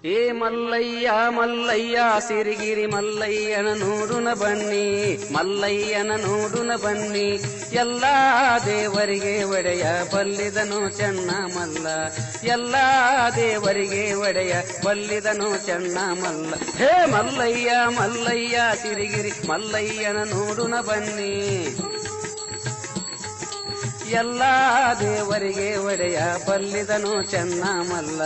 ಏ ಮಲ್ಲಯ್ಯ ಮಲ್ಲಯ್ಯ ಸಿರಿಗಿರಿ ಮಲ್ಲಯ್ಯನ ನೋಡುನ ಬನ್ನಿ, ಮಲ್ಲಯ್ಯನ ನೋಡುನ ಬನ್ನಿ. ಎಲ್ಲ ದೇವರಿಗೆ ಒಡೆಯ ಬಲ್ಲಿದನು ಚೆನ್ನ ಮಲ್ಲ, ಎಲ್ಲ ದೇವರಿಗೆ ಒಡೆಯ ಬಲ್ಲಿದನು ಚೆನ್ನ ಮಲ್ಲ. ಹೇ ಮಲ್ಲಯ್ಯ ಮಲ್ಲಯ್ಯ ಸಿರಿಗಿರಿ ಮಲ್ಲಯ್ಯನ ನೋಡುನ ಬನ್ನಿ, ಎಲ್ಲ ದೇವರಿಗೆ ಒಡೆಯ ಬಲ್ಲಿದನು ಚೆನ್ನ ಮಲ್ಲ.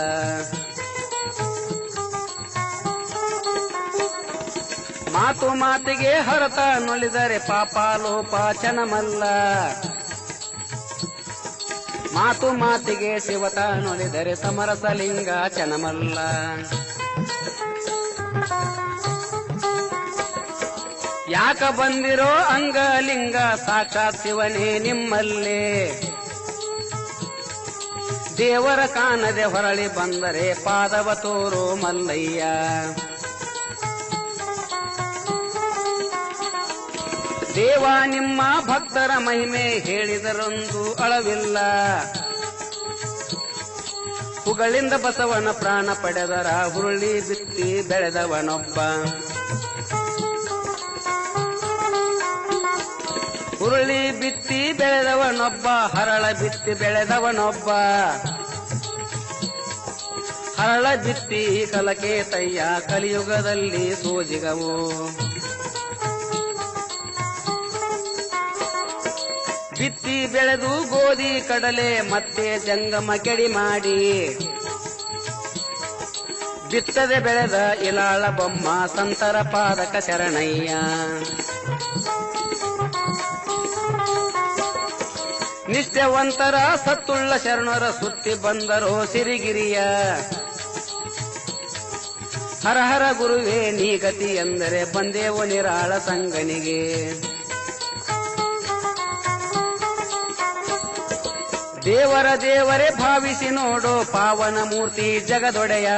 ಮಾತು ಮಾತಿಗೆ ಹರತ ನುಳಿದರೆ ಪಾಪ ಲೋಪ ಚನಮಲ್ಲ, ಮಾತು ಮಾತಿಗೆ ಶಿವತ ನುಳಿದರೆ ಸಮರಸಲಿಂಗ ಚನಮಲ್ಲ. ಯಾಕ ಬಂದಿರೋ ಅಂಗಲಿಂಗ ಸಾಕ್ಷಾತ್ ಶಿವನೇ ನಿಮ್ಮಲ್ಲೇ, ದೇವರ ಕಾಣದೆ ಹೊರಳಿ ಬಂದರೆ ಪಾದವ ತೋರು ಮಲ್ಲಯ್ಯ. ದೇವ ನಿಮ್ಮ ಭಕ್ತರ ಮಹಿಮೆ ಹೇಳಿದರೊಂದು ಅಳವಿಲ್ಲ, ಹುಗಳಿಂದ ಬಸವನ ಪ್ರಾಣ ಪಡೆದರ ಹುರುಳಿ ಬಿತ್ತಿ ಬೆಳೆದವನೊಬ್ಬ, ಹುರುಳಿ ಬಿತ್ತಿ ಬೆಳೆದವನೊಬ್ಬ, ಹರಳ ಬಿತ್ತಿ ಬೆಳೆದವನೊಬ್ಬ. ಹರಳ ಬಿತ್ತಿ ಕಲಕೆ ತಯ್ಯ ಕಲಿಯುಗದಲ್ಲಿ ಸೋಜಿಗವು, ಬಿತ್ತಿ ಬೆಳೆದು ಗೋಧಿ ಕಡಲೆ ಮತ್ತೆ ಜಂಗಮ ಕೆಡಿ ಮಾಡಿ, ಬಿತ್ತದೆ ಬೆಳೆದ ಇಲಾಳ ಬೊಮ್ಮ ಸಂತರ ಪಾದಕ ಶರಣಯ್ಯ. ನಿಷ್ಠೆವಂತರ ಸತ್ತುಳ್ಳ ಶರಣರ ಸುತ್ತಿ ಬಂದರೋ ಸಿರಿಗಿರಿಯ, ಹರ ಹರ ಗುರುವೇ ನೀ ಗತಿ ಎಂದರೆ ಬಂದೇವು ನಿರಾಳ ಸಂಗನಿಗೆ. ದೇವರ ದೇವರೇ ಭಾವಿಸಿ ನೋಡೋ ಪಾವನ ಮೂರ್ತಿ ಜಗದೊಡೆಯ,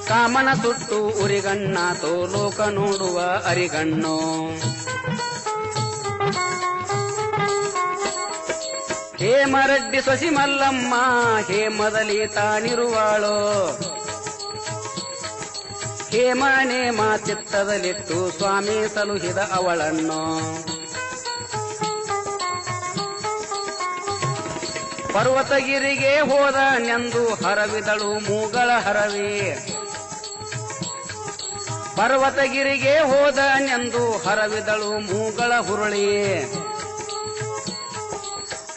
ಕಾಮನ ಸುಟ್ಟು ಉರಿಗಣ್ಣಾತೋ ಲೋಕ ನೋಡುವ ಅರಿಗಣ್ಣು. ಹೇಮರೆಡ್ಡಿ ಸೊಸಿ ಮಲ್ಲಮ್ಮ ಹೇಮದಲ್ಲಿ ತಾನಿರುವಾಳೋ, ಹೇಮ ನೇಮ ಚಿತ್ತದಲ್ಲಿಟ್ಟು ಸ್ವಾಮಿ ಸಲುಹಿದ ಅವಳನ್ನು. ಪರ್ವತಗಿರಿಗೆ ಹೋದ ನೆಂದು ಹರವಿದಳು ಮೂಗಳ ಹರವಿ, ಪರ್ವತಗಿರಿಗೆ ಹೋದ ನೆಂದು ಹರವಿದಳು ಮೂಗಳ ಹುರುಳಿ.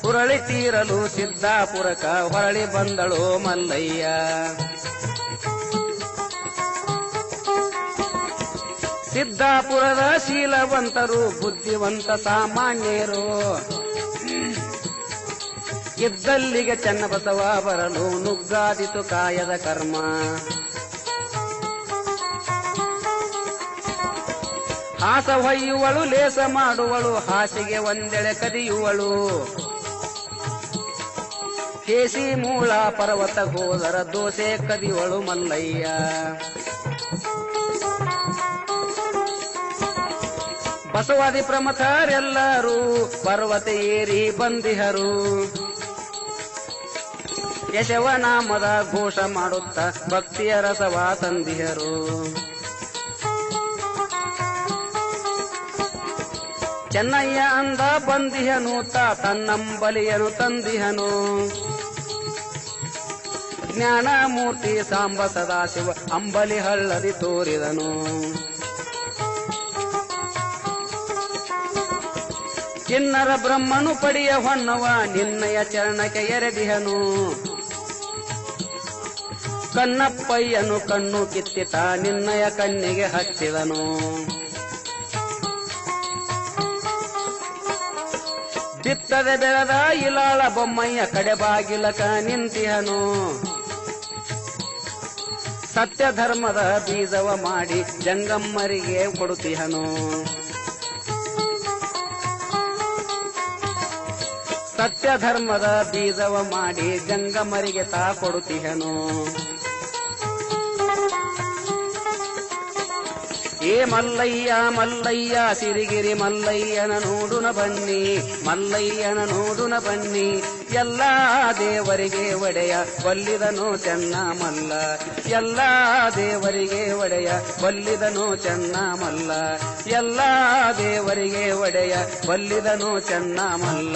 ಹುರಳಿ ತೀರಲು ಸಿದ್ದಾಪುರಕ ಹೊರಳಿ ಬಂದಳು ಮಲ್ಲಯ್ಯ. ಸಿದ್ದಾಪುರದ ಶೀಲವಂತರು ಬುದ್ಧಿವಂತ ಸಾಮಾನ್ಯರು, ಇದ್ದಲ್ಲಿಗೆ ಚನ್ನಬಸವ ಬರಲು ನುಗ್ಗಾದಿತು ಕಾಯದ ಕರ್ಮ. ಹಾಸ ಹೊಯ್ಯುವಳು ಲೇಸ ಮಾಡುವಳು ಹಾಸಿಗೆ ಒಂದೆಳೆ ಕದಿಯುವಳು. ಕೇಸಿ ಮೂಳ ಪರ್ವತ ಹೋದರ ದೋಸೆ ಕದಿಯುವಳು ಮಲ್ಲಯ್ಯ. ಬಸವಾದಿ ಪ್ರಮಥರೆಲ್ಲರೂ ಪರ್ವತ ಏರಿ ಬಂದಿಹರು, ಯಶವನಾಮದ ಘೋಷ ಮಾಡುತ್ತ ಭಕ್ತಿಯ ರಸವ ತಂದಿಹರು. ಚೆನ್ನಯ್ಯ ಅಂದ ಬಂದಿಹನು ತನ್ನಂಬಲಿಯನು ತಂದಿಹನು. ಜ್ಞಾನಮೂರ್ತಿ ಸಾಂಬ ಸದಾಶಿವ ಅಂಬಲಿ ಹಳ್ಳದಿ ತೋರಿದನು. ಕಿನ್ನರ ಬ್ರಹ್ಮನು ಪಡಿಯ ಹೊನ್ನವ ನಿನ್ನಯ ಚರಣಕ್ಕೆ ಎರೆದಿಹನು. ಕಣ್ಣಪ್ಪಯ್ಯನು ಕಣ್ಣು ಕಿತ್ತಿತ ನಿನ್ನಯ ಕಣ್ಣಿಗೆ ಹಚ್ಚಿದನು. ಬಿತ್ತದೆ ಬೆಳೆದ ಇಲಾಳ ಬೊಮ್ಮಯ್ಯ ಕಡೆ ಬಾಗಿಲಕ ನಿಂತಿಹನು. ಸತ್ಯ ಧರ್ಮದ ಬೀಜವ ಮಾಡಿ ಜಂಗಮ್ಮರಿಗೆ ಕೊಡುತ್ತಿಹನು. ಸತ್ಯ ಧರ್ಮದ ಬೀಜವ ಮಾಡಿ ಜಂಗಮರಿಗೆ ತಾ ಕೊಡುತ್ತಿಹನು. ಏ ಮಲ್ಲಯ್ಯ ಮಲ್ಲಯ್ಯ ಸಿರಿಗಿರಿ ಮಲ್ಲಯ್ಯನ ನೋಡುನ ಬನ್ನಿ ಮಲ್ಲಯ್ಯನ ನೋಡುನ ಬನ್ನಿ ಎಲ್ಲಾ ದೇವರಿಗೆ ಒಡೆಯ ಒಲ್ಲಿದನು ಚೆನ್ನ ಮಲ್ಲ ಎಲ್ಲಾ ದೇವರಿಗೆ ಒಡೆಯ ಒಲ್ಲಿದನು ಚೆನ್ನ ಮಲ್ಲ ಎಲ್ಲಾ ದೇವರಿಗೆ ಒಡೆಯ ಒಲ್ಲಿದನು ಚೆನ್ನ ಮಲ್ಲ